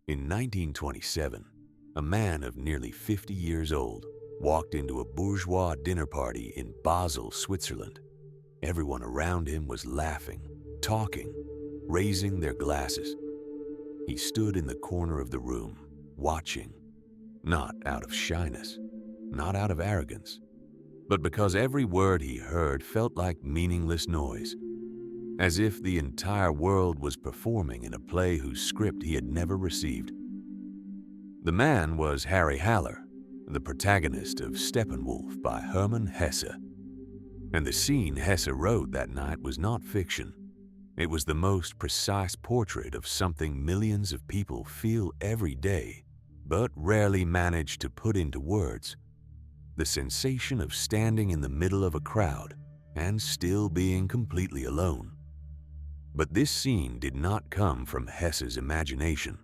In 1927, a man of nearly 50 years old walked into a bourgeois dinner party in Basel, Switzerland. Everyone around him was laughing, talking, raising their glasses. He stood in the corner of the room, watching, not out of shyness, not out of arrogance, but because every word he heard felt like meaningless noise, as if the entire world was performing in a play whose script he had never received. The man was Harry Haller, the protagonist of Steppenwolf by Hermann Hesse. And the scene Hesse wrote that night was not fiction. It was the most precise portrait of something millions of people feel every day, but rarely manage to put into words. The sensation of standing in the middle of a crowd and still being completely alone. But this scene did not come from Hesse's imagination.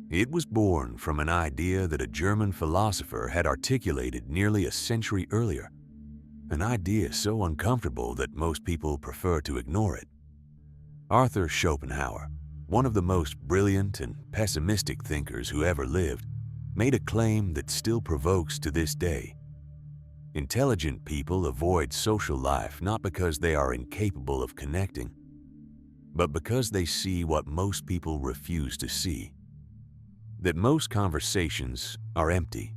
It was born from an idea that a German philosopher had articulated nearly a century earlier, an idea so uncomfortable that most people prefer to ignore it. Arthur Schopenhauer, one of the most brilliant and pessimistic thinkers who ever lived, made a claim that still provokes to this day. Intelligent people avoid social life not because they are incapable of connecting, but because they see what most people refuse to see. That most conversations are empty.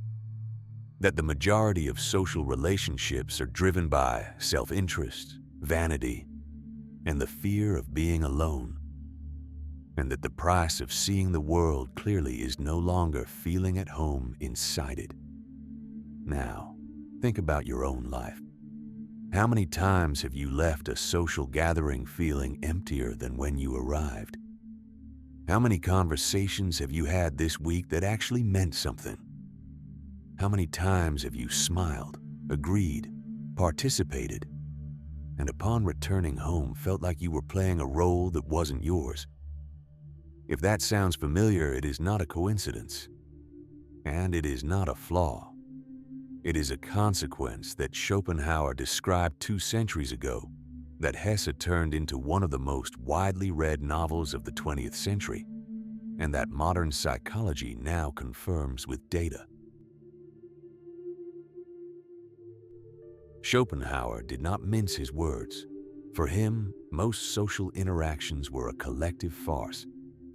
That the majority of social relationships are driven by self-interest, vanity, and the fear of being alone. And that the price of seeing the world clearly is no longer feeling at home inside it. Now, think about your own life. How many times have you left a social gathering feeling emptier than when you arrived? How many conversations have you had this week that actually meant something? How many times have you smiled, agreed, participated, and upon returning home felt like you were playing a role that wasn't yours? If that sounds familiar, it is not a coincidence, and it is not a flaw. It is a consequence that Schopenhauer described 2 centuries ago, that Hesse turned into one of the most widely read novels of the 20th century, and that modern psychology now confirms with data. Schopenhauer did not mince his words. For him, most social interactions were a collective farce,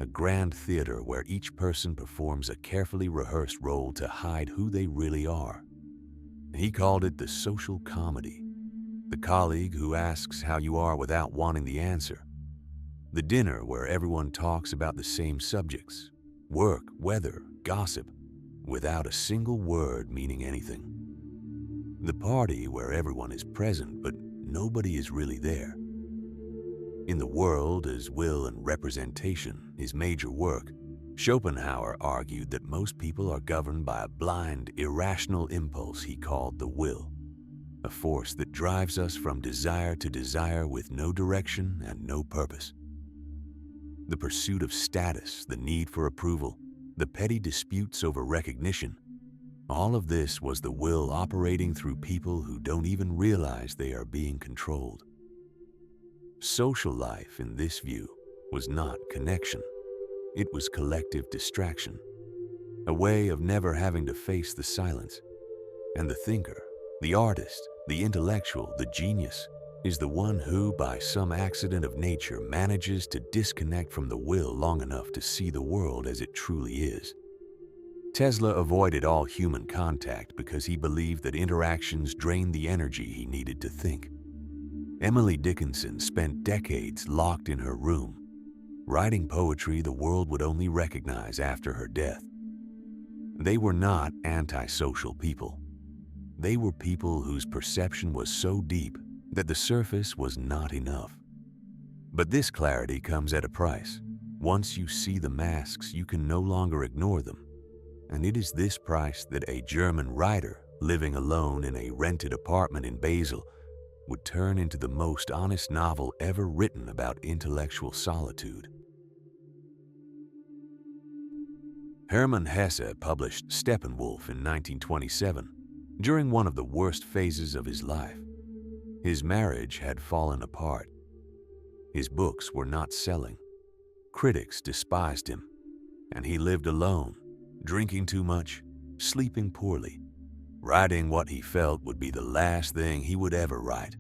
a grand theater where each person performs a carefully rehearsed role to hide who they really are. He called it the social comedy. The colleague who asks how you are without wanting the answer. The dinner where everyone talks about the same subjects, work, weather, gossip, without a single word meaning anything. The party where everyone is present but nobody is really there. In The World as Will and Representation, his major work, Schopenhauer argued that most people are governed by a blind, irrational impulse he called the will, a force that drives us from desire to desire with no direction and no purpose. The pursuit of status, the need for approval, the petty disputes over recognition, all of this was the will operating through people who don't even realize they are being controlled. Social life, in this view, was not connection. It was collective distraction, a way of never having to face the silence. And the thinker, the artist, the intellectual, the genius, is the one who, by some accident of nature, manages to disconnect from the will long enough to see the world as it truly is. Tesla avoided all human contact because he believed that interactions drained the energy he needed to think. Emily Dickinson spent decades locked in her room, writing poetry the world would only recognize after her death. They were not antisocial people. They were people whose perception was so deep that the surface was not enough. But this clarity comes at a price. Once you see the masks, you can no longer ignore them. And it is this price that a German writer living alone in a rented apartment in Basel would turn into the most honest novel ever written about intellectual solitude. Hermann Hesse published Steppenwolf in 1927, during one of the worst phases of his life. His marriage had fallen apart. His books were not selling. Critics despised him. and he lived alone, drinking too much, sleeping poorly, writing what he felt would be the last thing he would ever write.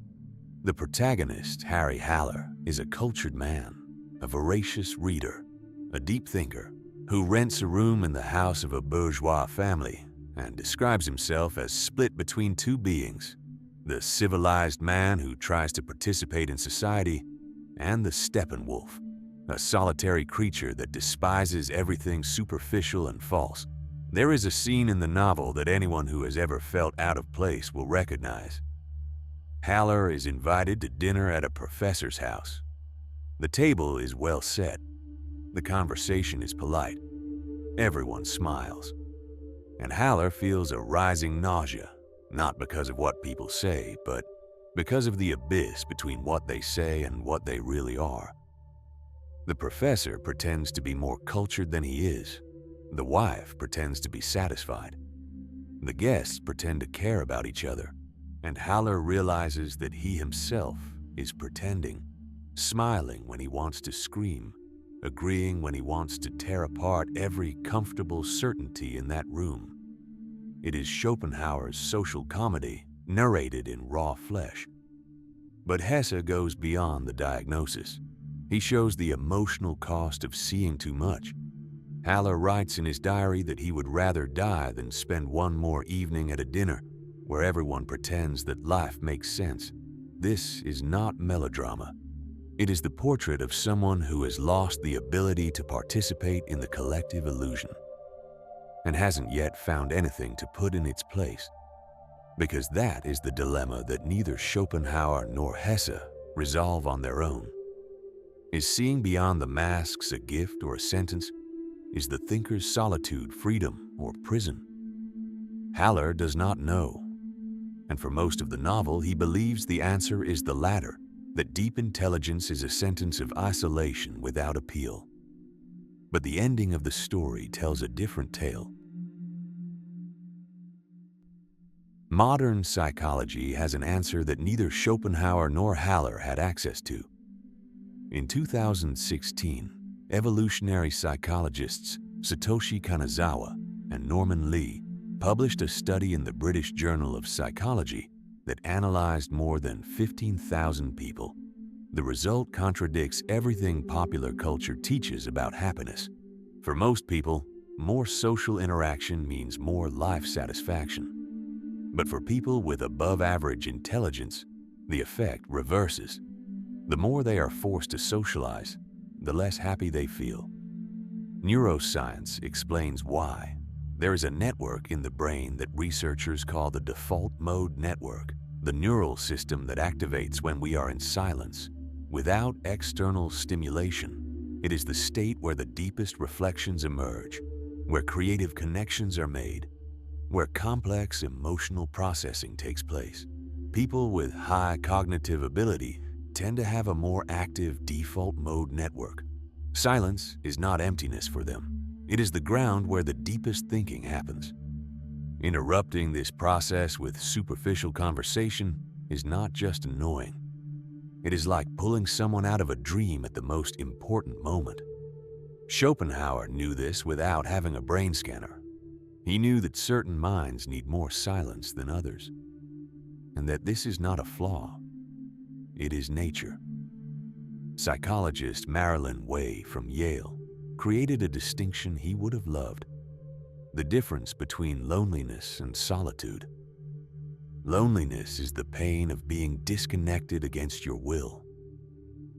The protagonist, Harry Haller, is a cultured man, a voracious reader, a deep thinker, who rents a room in the house of a bourgeois family and describes himself as split between two beings, the civilized man who tries to participate in society, and the Steppenwolf, a solitary creature that despises everything superficial and false. There is a scene in the novel that anyone who has ever felt out of place will recognize. Haller is invited to dinner at a professor's house. The table is well set. The conversation is polite. Everyone smiles. And Haller feels a rising nausea, not because of what people say, but because of the abyss between what they say and what they really are. The professor pretends to be more cultured than he is. The wife pretends to be satisfied. The guests pretend to care about each other, and Haller realizes that he himself is pretending, smiling when he wants to scream, agreeing when he wants to tear apart every comfortable certainty in that room. It is Schopenhauer's social comedy, narrated in raw flesh. But Hesse goes beyond the diagnosis. He shows the emotional cost of seeing too much. Haller writes in his diary that he would rather die than spend one more evening at a dinner where everyone pretends that life makes sense. This is not melodrama. It is the portrait of someone who has lost the ability to participate in the collective illusion and hasn't yet found anything to put in its place. Because that is the dilemma that neither Schopenhauer nor Hesse resolve on their own. Is seeing beyond the masks a gift or a sentence? Is the thinker's solitude freedom or prison? Haller does not know. And for most of the novel, he believes the answer is the latter, that deep intelligence is a sentence of isolation without appeal. But the ending of the story tells a different tale. Modern psychology has an answer that neither Schopenhauer nor Haller had access to. In 2016, evolutionary psychologists Satoshi Kanazawa and Norman Lee published a study in the British Journal of Psychology that analyzed more than 15,000 people. The result contradicts everything popular culture teaches about happiness. For most people, more social interaction means more life satisfaction. But for people with above-average intelligence, the effect reverses. The more they are forced to socialize, the less happy they feel. Neuroscience explains why. There is a network in the brain that researchers call the default mode network, the neural system that activates when we are in silence, without external stimulation. It is the state where the deepest reflections emerge, where creative connections are made, where complex emotional processing takes place. People with high cognitive ability tend to have a more active default mode network. Silence is not emptiness for them. It is the ground where the deepest thinking happens. Interrupting this process with superficial conversation is not just annoying. It is like pulling someone out of a dream at the most important moment. Schopenhauer knew this without having a brain scanner. He knew that certain minds need more silence than others, and that this is not a flaw. It is nature. Psychologist Marilynn from Yale created a distinction he would have loved: the difference between loneliness and solitude. Loneliness is the pain of being disconnected against your will.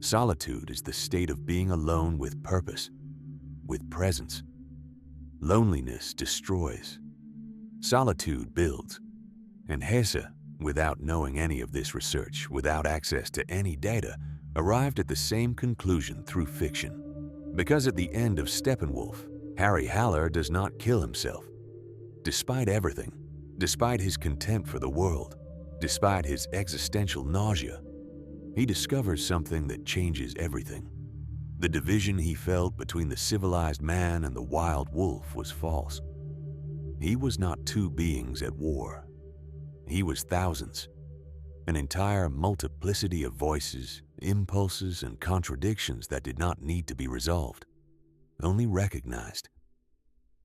Solitude is the state of being alone with purpose, with presence. Loneliness destroys. Solitude builds. And Hesse, without knowing any of this research, without access to any data, arrived at the same conclusion through fiction. Because at the end of Steppenwolf, Harry Haller does not kill himself. Despite everything, despite his contempt for the world, despite his existential nausea, he discovers something that changes everything. The division he felt between the civilized man and the wild wolf was false. He was not two beings at war. He was thousands, an entire multiplicity of voices, impulses, and contradictions that did not need to be resolved, only recognized.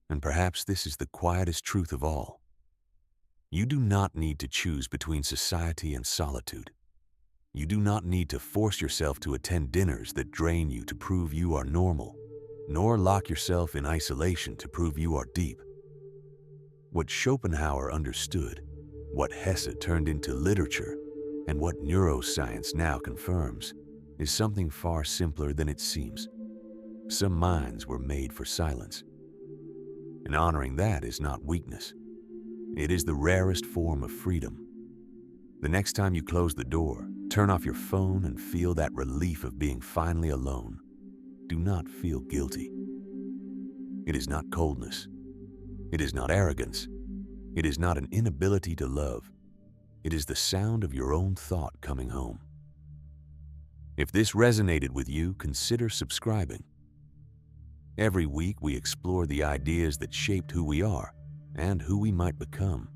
And perhaps this is the quietest truth of all. You do not need to choose between society and solitude. You do not need to force yourself to attend dinners that drain you to prove you are normal, nor lock yourself in isolation to prove you are deep. What Schopenhauer understood, what Hesse turned into literature, and what neuroscience now confirms, is something far simpler than it seems. Some minds were made for silence. And honoring that is not weakness. It is the rarest form of freedom. The next time you close the door, turn off your phone and feel that relief of being finally alone. Do not feel guilty. It is not coldness. It is not arrogance. It is not an inability to love. It is the sound of your own thought coming home. If this resonated with you, consider subscribing. Every week we explore the ideas that shaped who we are and who we might become.